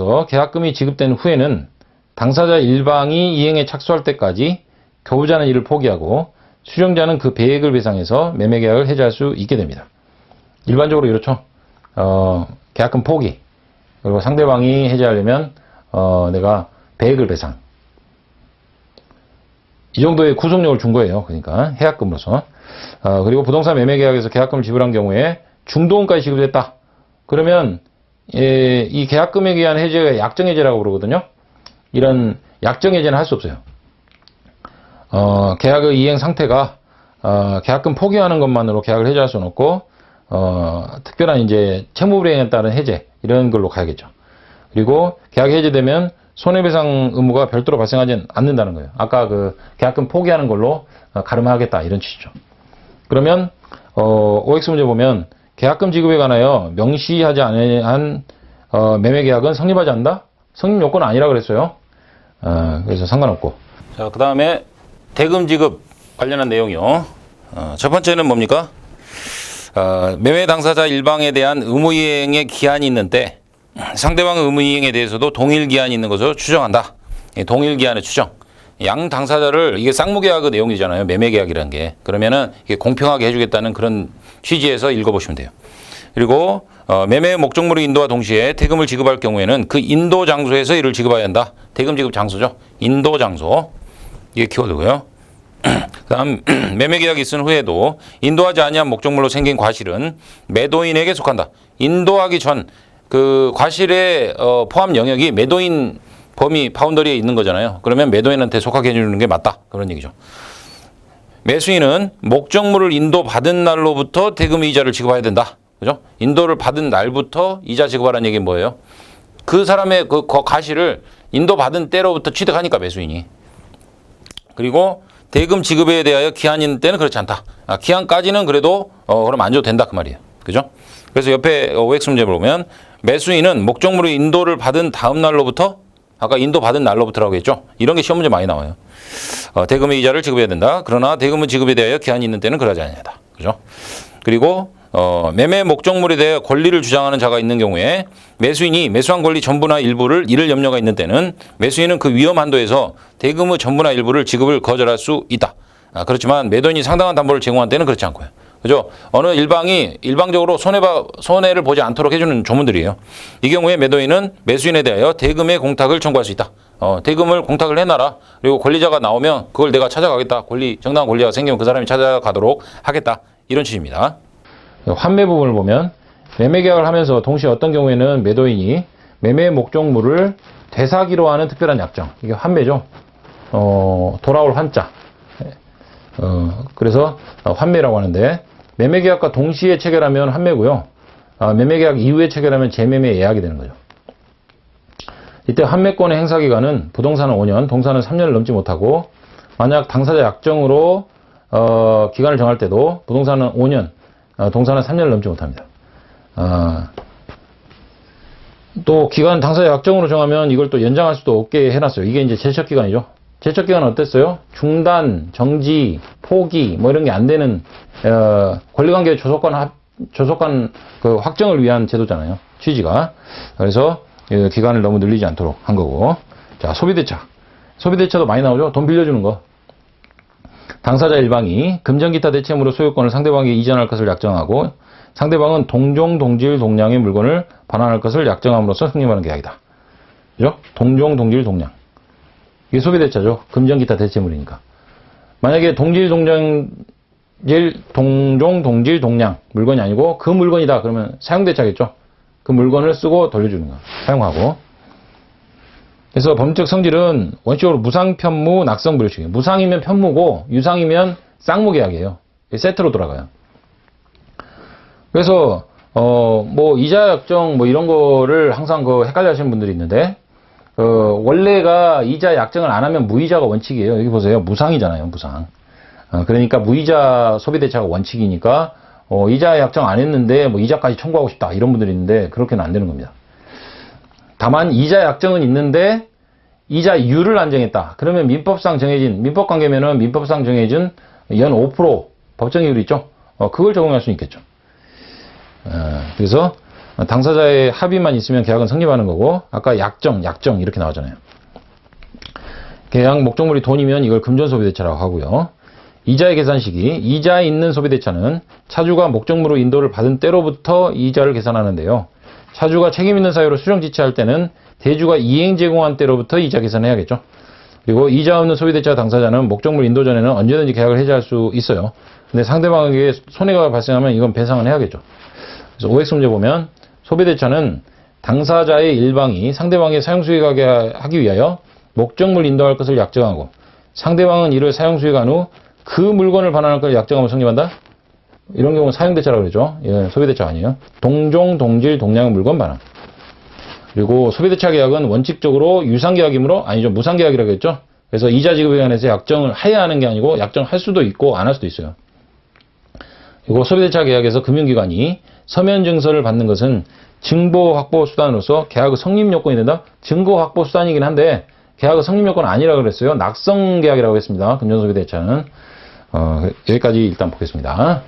따라서 계약금이 지급된 후에는 당사자 일방이 이행에 착수할 때까지 교부자는 이를 포기하고 수령자는 그 배액을 배상해서 매매계약을 해지할 수 있게 됩니다. 일반적으로 이렇죠. 계약금 포기, 그리고 상대방이 해지하려면 내가 배액을 배상, 이 정도의 구속력을 준 거예요. 그러니까 해약금으로서. 그리고 부동산 매매계약에서 계약금을 지불한 경우에 중도금까지 지급됐다. 그러면 이 계약금에 의한 해제가 약정해제라고 그러거든요. 이런 약정해제는 할 수 없어요. 계약의 이행 상태가 계약금 포기하는 것만으로 계약을 해제할 수는 없고 특별한 이제 채무불이행에 따른 해제 이런 걸로 가야겠죠. 그리고 계약이 해제되면 손해배상 의무가 별도로 발생하지 않는다는 거예요. 아까 그 계약금 포기하는 걸로 가름하겠다 이런 취지죠. 그러면 OX 문제 보면 계약금 지급에 관하여 명시하지 않은 매매계약은 성립하지 않는다? 성립 요건은 아니라 그랬어요. 그래서 상관없고. 자, 그 다음에 대금 지급 관련한 내용이요. 첫 번째는 뭡니까? 매매 당사자 일방에 대한 의무이행의 기한이 있는 때 상대방의 의무이행에 대해서도 동일기한이 있는 것으로 추정한다. 동일기한의 추정. 양 당사자를, 이게 쌍무계약의 내용이잖아요. 매매계약이라는 게. 그러면은 이게 공평하게 해주겠다는 그런 취지에서 읽어보시면 돼요. 그리고 매매 목적물의 인도와 동시에 대금을 지급할 경우에는 그 인도 장소에서 이를 지급해야 한다. 대금 지급 장소죠. 인도 장소. 이게 키워드고요. 그 다음 매매계약이 있은 후에도 인도하지 아니한 목적물로 생긴 과실은 매도인에게 속한다. 인도하기 전 그 과실의 포함 영역이 매도인 범위 파운더리에 있는 거잖아요. 그러면 매도인한테 속하게 해주는 게 맞다. 그런 얘기죠. 매수인은 목적물을 인도받은 날로부터 대금 이자를 지급해야 된다. 그죠? 인도를 받은 날부터 이자 지급하라는 얘기는 뭐예요? 그 사람의 그 과실을 인도받은 때로부터 취득하니까 매수인이. 그리고 대금 지급에 대하여 기한이 있는 때는 그렇지 않다. 기한까지는 그래도 그럼 안 줘도 된다 그 말이에요. 그죠? 그래서 옆에 OX 문제 보면 매수인은 목적물의 인도를 받은 다음 날로부터, 아까 인도 받은 날로부터라고 했죠. 이런 게 시험 문제 많이 나와요. 대금의 이자를 지급해야 된다. 그러나 대금의 지급에 대하여 기한이 있는 때는 그러지 아니하다. 그죠? 그리고 매매 목적물에 대해 권리를 주장하는 자가 있는 경우에 매수인이 매수한 권리 전부나 일부를 잃을 염려가 있는 때는 매수인은 그 위험 한도에서 대금의 전부나 일부를 지급을 거절할 수 있다. 그렇지만 매도인이 상당한 담보를 제공한 때는 그렇지 않고요. 그죠? 어느 일방이 일방적으로 손해를 보지 않도록 해주는 조문들이에요. 이 경우에 매도인은 매수인에 대하여 대금의 공탁을 청구할 수 있다. 대금을 공탁을 해놔라. 그리고 권리자가 나오면 그걸 내가 찾아가겠다. 정당한 권리자가 생기면 그 사람이 찾아가도록 하겠다. 이런 취지입니다. 환매 부분을 보면 매매계약을 하면서 동시에 어떤 경우에는 매도인이 매매 목적물을 되사기로 하는 특별한 약정. 이게 환매죠. 돌아올 환자. 그래서 환매라고 하는데 매매계약과 동시에 체결하면 환매고요. 매매계약 이후에 체결하면 재매매 예약이 되는 거죠. 이때 환매권의 행사기간은 부동산은 5년, 동산은 3년을 넘지 못하고 만약 당사자 약정으로 기간을 정할 때도 부동산은 5년, 동산은 3년을 넘지 못합니다. 또 기간 당사자 약정으로 정하면 이걸 또 연장할 수도 없게 해놨어요. 이게 이제 제척기간이죠. 제척기간은 어땠어요? 중단, 정지, 포기 뭐 이런 게 안 되는 권리관계 조속한 그 확정을 위한 제도잖아요. 취지가. 그래서 기간을 너무 늘리지 않도록 한 거고. 자, 소비대차. 소비대차도 많이 나오죠. 돈 빌려주는 거. 당사자 일방이 금전기타 대체물의 소유권을 상대방에게 이전할 것을 약정하고 상대방은 동종, 동질, 동량의 물건을 반환할 것을 약정함으로써 성립하는 계약이다. 그죠? 동종, 동질, 동량. 이게 소비대차죠. 금전기타 대체물이니까. 만약에 동종, 동질, 동량 물건이 아니고 그 물건이다. 그러면 사용대차겠죠. 그 물건을 쓰고 돌려주는 거. 사용하고. 그래서 법률적 성질은 원칙적으로 무상, 편무, 낙성, 불효식이에요. 무상이면 편무고 유상이면 쌍무계약이에요. 세트로 돌아가요. 그래서 뭐 이자 약정 뭐 이런 거를 항상 헷갈려 하시는 분들이 있는데 원래가 이자 약정을 안 하면 무이자가 원칙이에요. 여기 보세요. 무상이잖아요. 무상. 그러니까 무이자 소비대차가 원칙이니까 이자 약정 안 했는데 뭐 이자까지 청구하고 싶다 이런 분들이 있는데 그렇게는 안 되는 겁니다. 다만 이자 약정은 있는데 이자율을 안 정했다. 그러면 민법상 정해진 민법관계면은 민법상 정해진 연 5% 법정이율 있죠. 그걸 적용할 수 있겠죠. 그래서 당사자의 합의만 있으면 계약은 성립하는 거고, 아까 약정 이렇게 나오잖아요. 계약 목적물이 돈이면 이걸 금전소비대차라고 하고요. 이자의 계산 시기, 이자에 있는 소비대차는 차주가 목적물로 인도를 받은 때로부터 이자를 계산하는데요. 차주가 책임 있는 사유로 수령 지체할 때는 대주가 이행 제공한 때로부터 이자 계산해야겠죠. 그리고 이자 없는 소비대차 당사자는 목적물 인도 전에는 언제든지 계약을 해지할 수 있어요. 근데 상대방에게 손해가 발생하면 이건 배상은 해야겠죠. 그래서 OX 문제 보면 소비대차는 당사자의 일방이 상대방의 사용수익하게 하기 위하여 목적물 인도할 것을 약정하고 상대방은 이를 사용수익한 후 그 물건을 반환할 것을 약정하면 성립한다? 이런 경우는 사용대차라고 그러죠. 이건 소비대차 아니에요. 동종, 동질, 동량의 물건 반환. 그리고 소비대차 계약은 원칙적으로 유상계약이므로 아니죠. 무상계약이라고 했죠. 그래서 이자 지급에 관해서 약정을 해야 하는 게 아니고 약정할 수도 있고 안 할 수도 있어요. 그리고 소비대차 계약에서 금융기관이 서면 증서를 받는 것은 증거 확보 수단으로서 계약의 성립 요건이 된다. 증거 확보 수단이긴 한데 계약의 성립 요건은 아니라고 그랬어요. 낙성 계약이라고 했습니다. 금전소비대차는. 여기까지 일단 보겠습니다.